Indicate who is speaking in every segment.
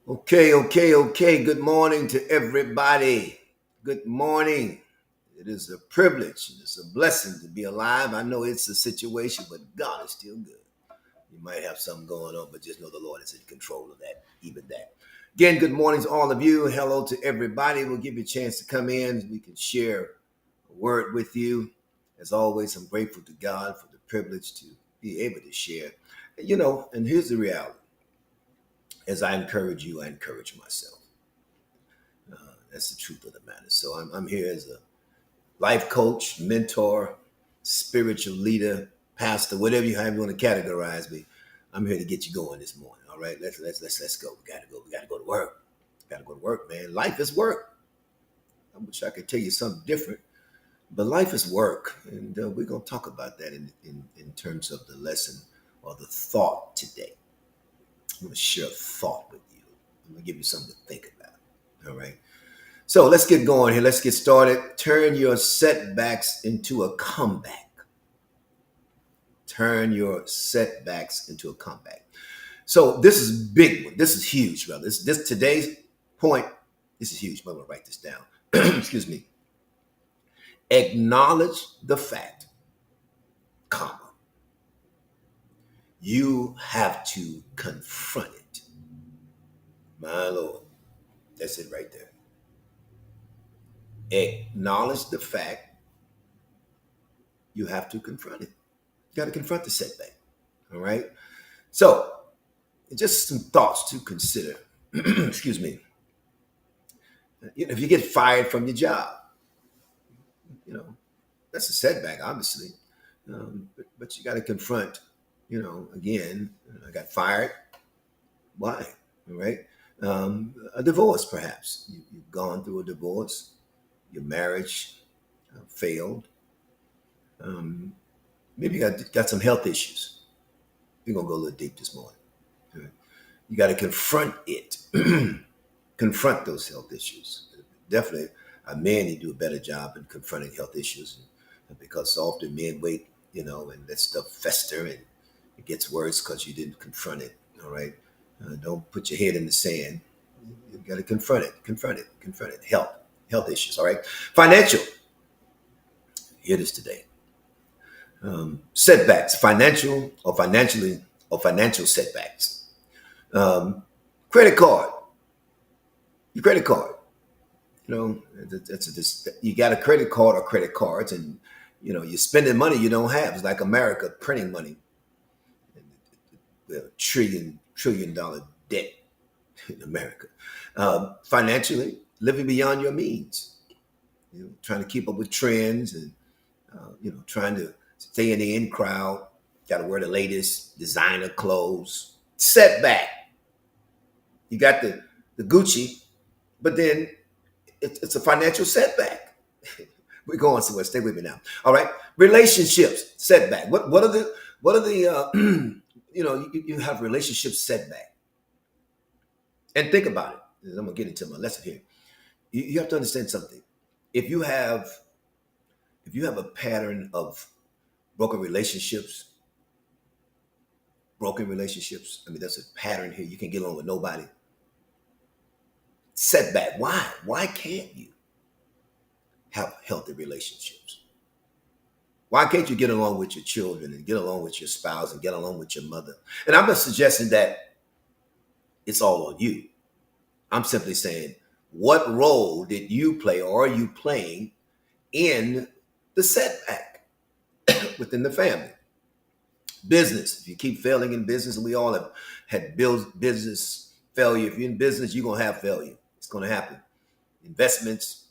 Speaker 1: Okay. Good morning to everybody. Good morning. It is a privilege and it's a blessing to be alive. I know it's a situation, but God is still good. You might have something going on, but just know the Lord is in control of that, even that. Again, good morning to all of you. Hello to everybody. We'll give you a chance to come in. We can share a word with you. As always, I'm grateful to God for the privilege to be able to share. And here's the reality. As I encourage you, I encourage myself. That's the truth of the matter. So I'm here as a life coach, mentor, spiritual leader, pastor, whatever you want to categorize me. I'm here to get you going this morning. All right, let's go. We gotta go. We gotta go to work. Gotta go to work, man. Life is work. I wish I could tell you something different, but life is work, and we're gonna talk about that in terms of the lesson or the thought today. I'm gonna share a thought with you. I'm gonna give you something to think about. All right. So let's get going here. Let's get started. Turn your setbacks into a comeback. Turn your setbacks into a comeback. So this is a big one. This is huge, brother. This today's point. This is huge. I'm gonna write this down. Excuse me. Acknowledge the fact, comma. You have to confront it. My Lord. That's it right there. Acknowledge the fact, you have to confront it. You got to confront the setback. All right. So, just some thoughts to consider. Excuse me. If you get fired from your job, you know that's a setback, obviously. But you got to confront. Again, I got fired. Why? All right. A divorce, perhaps. You've gone through a divorce. Your marriage failed. Um, Maybe you got some health issues. We're gonna go a little deep this morning. All right? You got to confront it. Confront those health issues. Definitely, men need to do a better job in confronting health issues, because so often men wait, and let stuff fester and it gets worse because you didn't confront it. All right, don't put your head in the sand. You got to confront it. Confront it. Health issues. All right, financial. Here it is today. Setbacks, financial setbacks. Um, Credit card. Your credit card. You got a credit card or credit cards, and you're spending money you don't have. It's like America printing money, a trillion dollar debt in America. Financially, living beyond your means. Trying to keep up with trends and trying to stay in the in crowd. Got to wear the latest designer clothes. Setback. You got the Gucci, but then it's a financial setback. We're going somewhere. Stay with me now. All right. Relationships setback. What are the you have relationships setback, and think about it. I'm gonna get into my lesson here. You have to understand something. If you have a pattern of broken relationships, I mean that's a pattern here. You can get along with nobody. Setback. Why? Why can't you have healthy relationships? Why can't you get along with your children and get along with your spouse and get along with your mother? And I'm not suggesting that it's all on you. I'm simply saying, what role did you play or are you playing in the setback within the family? Business. If you keep failing in business, and we all have had business failure. If you're in business, you're going to have failure. It's going to happen. Investments,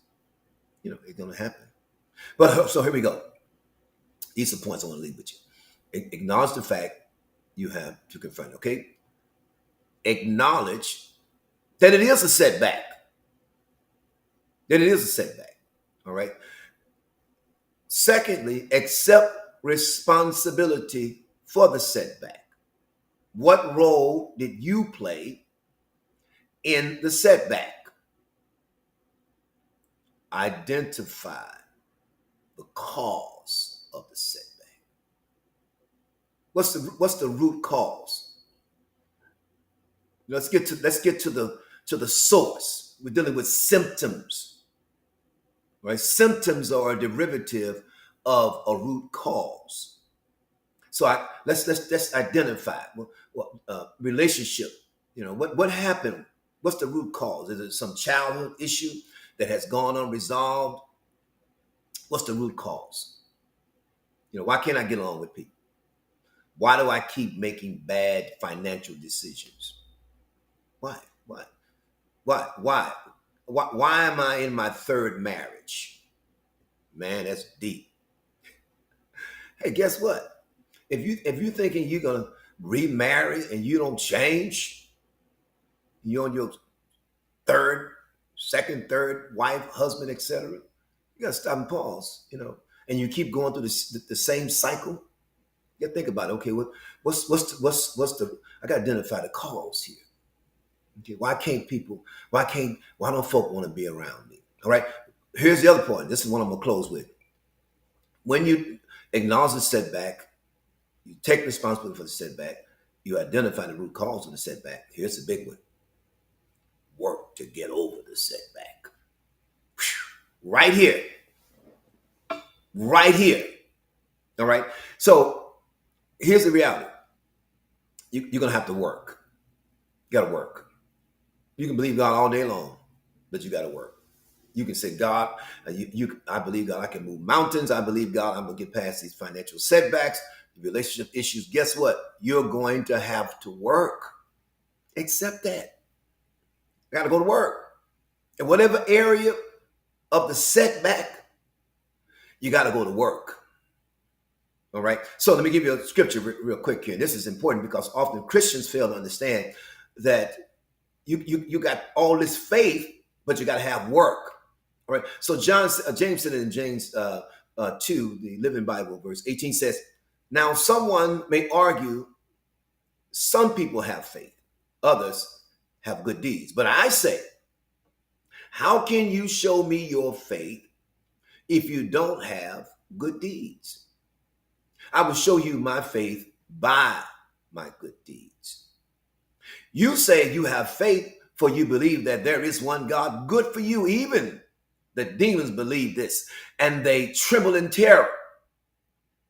Speaker 1: it's going to happen. But so here we go. These are points I want to leave with you. Acknowledge the fact you have to confront. Okay, acknowledge that it is a setback. All right. Secondly, accept responsibility for the setback. What role did you play in the setback? Identify the cause of the setback. What's the root cause? Let's get to to the source. We're dealing with symptoms, right? Symptoms are a derivative of a root cause. So let's identify relationship. What happened? What's the root cause? Is it some childhood issue that has gone unresolved? What's the root cause? Why can't I get along with people? Why do I keep making bad financial decisions? Why? Why? Why? Why? Why am I in my third marriage? Man, that's deep. Hey, guess what? If you thinking you're gonna remarry and you don't change, you're on your third, second, third wife, husband, etc. You gotta stop and pause, and you keep going through the same cycle. You gotta think about it. Okay, what's the? I gotta identify the cause here. Okay, why don't folk want to be around me? All right. Here's the other point. This is one I'm gonna close with. When you acknowledge the setback, you take responsibility for the setback, you identify the root cause of the setback. Here's the big one. Work to get over the setback. Right here. Right here. All right. So here's the reality. You're gonna have to work. You gotta work. You can believe God all day long, but you gotta work. You can say, God, I believe God, I can move mountains. I believe God, I'm gonna get past these financial setbacks, relationship issues. Guess what? You're going to have to work. Accept that. You gotta go to work. In whatever area of the setback, you gotta go to work. All right. So let me give you a scripture real quick here. This is important because often Christians fail to understand that you got all this faith, but you got to have work. All right. So James said in James 2, the Living Bible, verse 18 says, now someone may argue some people have faith, others have good deeds. But I say, how can you show me your faith if you don't have good deeds? I will show you my faith by my good deeds. You say you have faith, for you believe that there is one God. Good for you. Even the demons believe this, and they tremble in terror.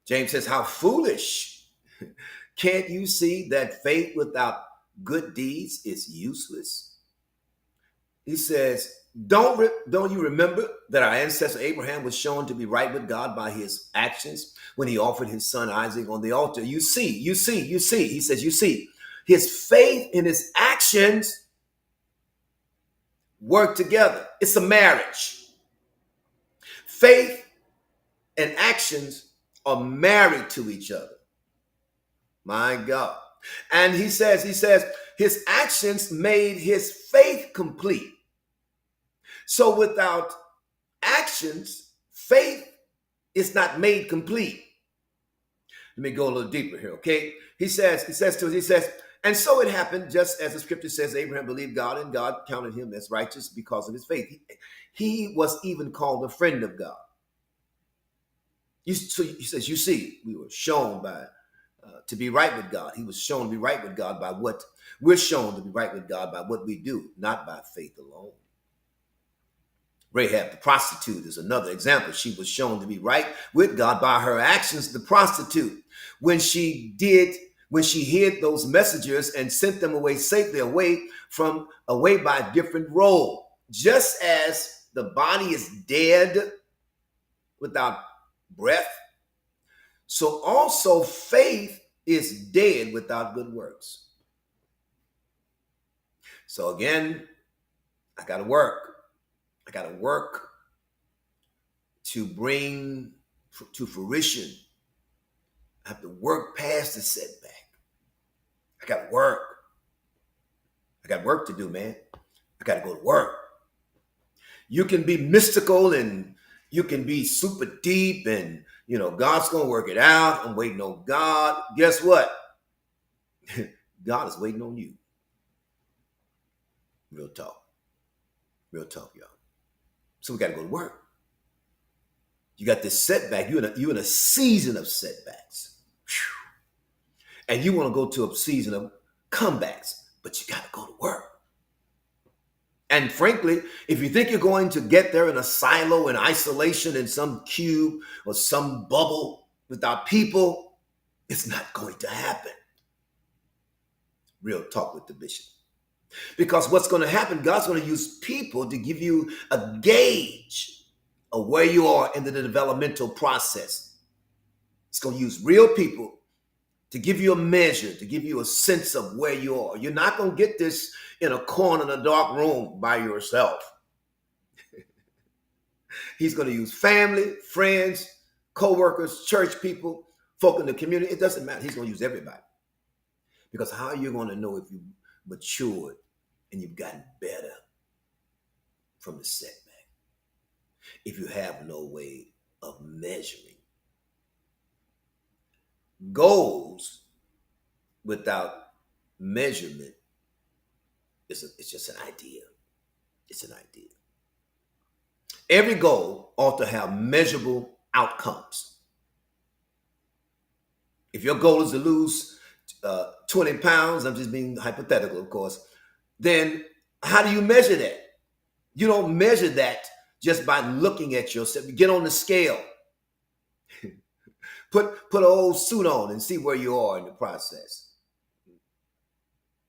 Speaker 1: James says, how foolish. Can't you see that faith without good deeds is useless? He says, don't you remember that our ancestor Abraham was shown to be right with God by his actions when he offered his son Isaac on the altar? You see. He says, you see, his faith and his actions work together. It's a marriage. Faith and actions are married to each other. My God. And he says, his actions made his faith complete. So without actions, faith is not made complete. Let me go a little deeper here, okay? He says, and so it happened, just as the scripture says, Abraham believed God, and God counted him as righteous because of his faith. He was even called a friend of God. So he says, you see, we were shown to be right with God. He was shown to be right with God by what we're shown to be right with God by what we do, not by faith alone. Rahab, the prostitute, is another example. She was shown to be right with God by her actions. The prostitute, when she hid those messengers and sent them away safely, away by a different road. Just as the body is dead without breath, so also faith is dead without good works. So again, I got to work. I got to work to bring to fruition. I have to work past the setback. I got to work. I got work to do, man. I got to go to work. You can be mystical and you can be super deep and, God's going to work it out. I'm waiting on God. Guess what? God is waiting on you. Real talk. Real talk, y'all. So we got to go to work. You got this setback. You're in a season of setbacks. Whew. And you want to go to a season of comebacks, but you got to go to work. And frankly, if you think you're going to get there in a silo, in isolation, in some cube or some bubble without people, it's not going to happen. Real talk with the bishop. Because what's going to happen, God's going to use people to give you a gauge of where you are in the developmental process. It's going to use real people to give you a measure, to give you a sense of where you are. You're not going to get this in a corner in a dark room by yourself. He's going to use family, friends, co-workers, church people, folk in the community. It doesn't matter. He's going to use everybody. Because how are you going to know if you matured and you've gotten better from the setback if you have no way of measuring? Goals without measurement it's just an idea. It's an idea. Every goal ought to have measurable outcomes. If your goal is to lose 20 pounds, I'm just being hypothetical, of course, then how do you measure that? You don't measure that just by looking at yourself. You get on the scale. Put an old suit on and see where you are in the process.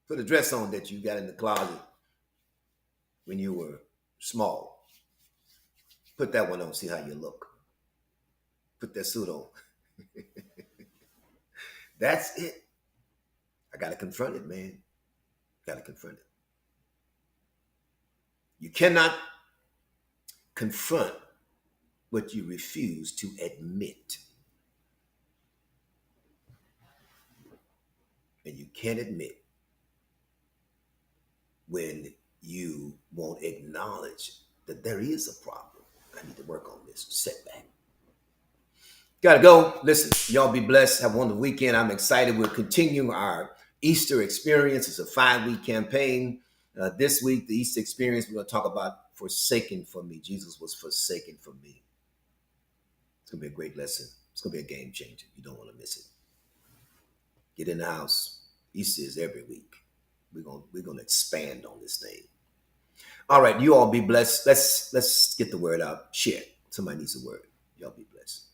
Speaker 1: Put a dress on that you got in the closet when you were small. Put that one on, see how you look. Put that suit on. That's it. I got to confront it, man. Got to confront it. You cannot confront what you refuse to admit. And you can't admit when you won't acknowledge that there is a problem. I need to work on this setback. Gotta go. Listen, y'all be blessed. Have a wonderful weekend. I'm excited. We're continuing our Easter experience. It's a 5-week campaign. This week, the Easter experience, we're going to talk about forsaken for me. Jesus was forsaken for me. It's going to be a great lesson. It's going to be a game changer. You don't want to miss it. Get in the house. Easter is every week. We're going to expand on this thing. All right, you all be blessed. Let's get the word out. Share. Somebody needs a word. Y'all be blessed.